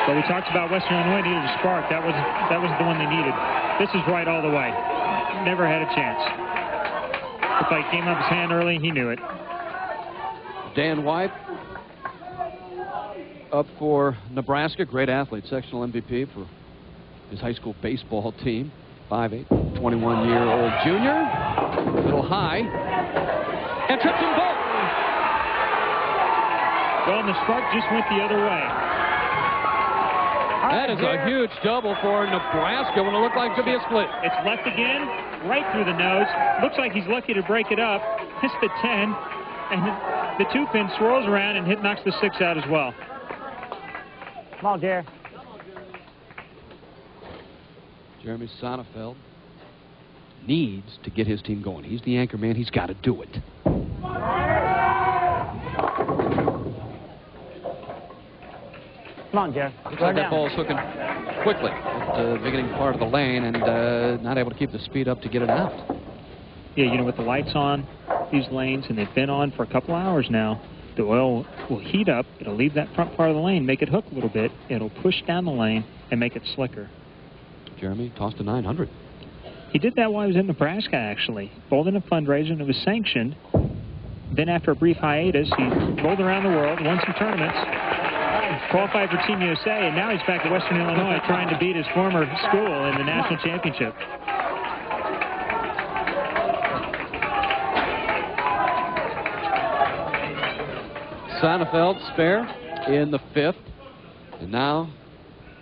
But we talked about Western Illinois needed a spark. That was the one they needed. This is right all the way. Never had a chance. Looked like he came up his hand early. He knew it. Dan White up for Nebraska. Great athlete, sectional MVP for his high school baseball team. 5'8", 21-year-old junior. A little high. And trips them both. Well, and the spark just went the other way. That is a huge double for Nebraska when it looked like it could be a split. It's left again, right through the nose. Looks like he's lucky to break it up. Hits the 10, and the 2-pin swirls around and knocks the 6 out as well. Come on, Jerry. Jeremy Sonnenfeld needs to get his team going. He's the anchor man. He's got to do it. Come on, Jerry. Looks like that ball's hooking quickly at the beginning part of the lane and not able to keep the speed up to get it out. Yeah, you know, with the lights on these lanes, and they've been on for a couple hours now, the oil will heat up. It'll leave that front part of the lane, make it hook a little bit. It'll push down the lane and make it slicker. Jeremy tossed a 900. He did that while he was in Nebraska, actually. Bowled in a fundraiser, and it was sanctioned. Then after a brief hiatus, he bowled around the world, won some tournaments, qualified for Team USA, and now he's back at Western Illinois trying to beat his former school in the national championship. Sonnenfeld spare in the 5th. And now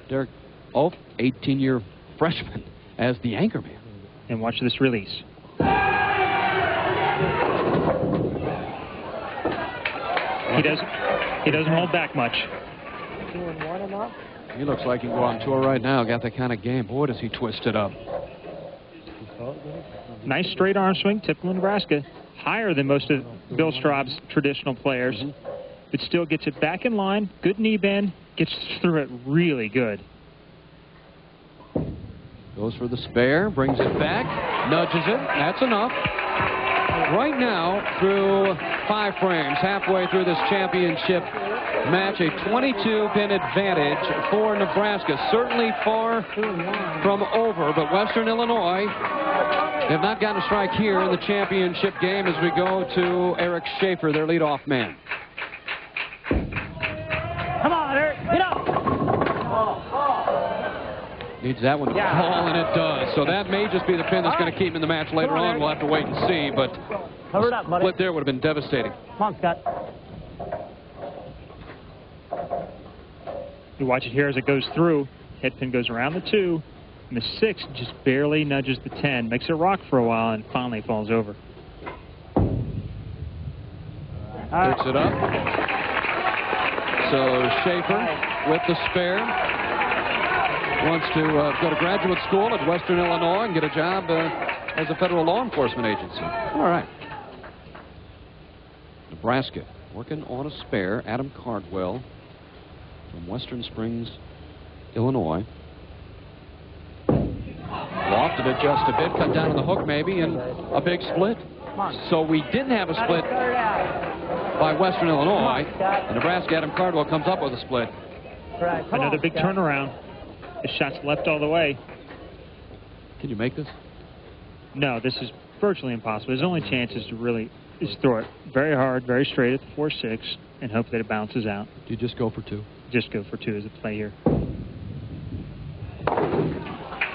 Derek Ulf, 18-year freshman, as the anchorman. And watch this release. He doesn't hold back much. He looks like he can go on tour right now. Got that kind of game. Boy, does he twist it up. Nice straight arm swing, typical Nebraska. Higher than most of Bill Straub's traditional players. But still gets it back in line. Good knee bend. Gets through it really good. Goes for the spare. Brings it back. Nudges it. That's enough. Right now, through 5 frames, halfway through this championship match, a 22-pin advantage for Nebraska. Certainly far from over, but Western Illinois have not gotten a strike here in the championship game as we go to Eric Schaefer, their leadoff man. Come on, Eric. Get up. Needs that one to fall, and it does. So that may just be the pin that's going to keep him in the match later on. We'll have to wait and see, but Cover it up, buddy. split there would have been devastating. Come on, Scott. You watch it here as it goes through. Head pin goes around the 2, and the 6 just barely nudges the 10. Makes it rock for a while, and finally falls over. Picks it up. So Schaefer with the spare. Wants to go to graduate school at Western Illinois and get a job as a federal law enforcement agency. All right. Nebraska working on a spare. Adam Cardwell from Western Springs, Illinois. Lofted it just a bit, cut down on the hook maybe, and a big split. So we didn't have a split by Western Illinois. And Nebraska, Adam Cardwell comes up with a split. Another big turnaround. The shot's left all the way. Can you make this? No, this is virtually impossible. His only chance is to really throw it very hard, very straight at the 4-6, and hope that it bounces out. Do you just go for 2? Just go for 2 as a play here.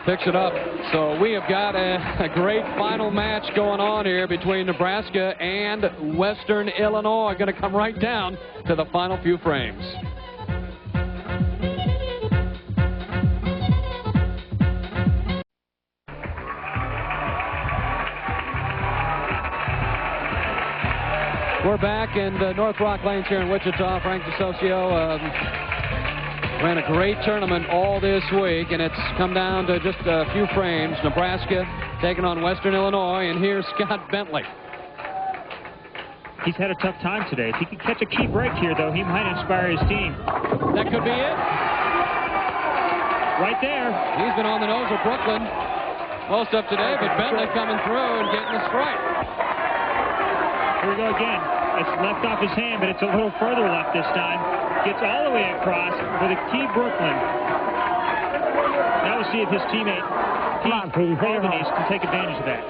Picks it up. So we have got a great final match going on here between Nebraska and Western Illinois. Going to come right down to the final few frames. We're back in North Rock Lanes here in Wichita. Frank DeSocio ran a great tournament all this week, and it's come down to just a few frames. Nebraska taking on Western Illinois, and here's Scott Bentley. He's had a tough time today. If he could catch a key break here, though, he might inspire his team. That could be it. Right there. He's been on the nose of Brooklyn most of today, but Bentley coming through and getting the strike. Here we go again. It's left off his hand, but it's a little further left this time. Gets all the way across for the Key Brooklyn. Now we'll see if his teammate, Come on, Petey, take it Albanese, home. can take advantage of that.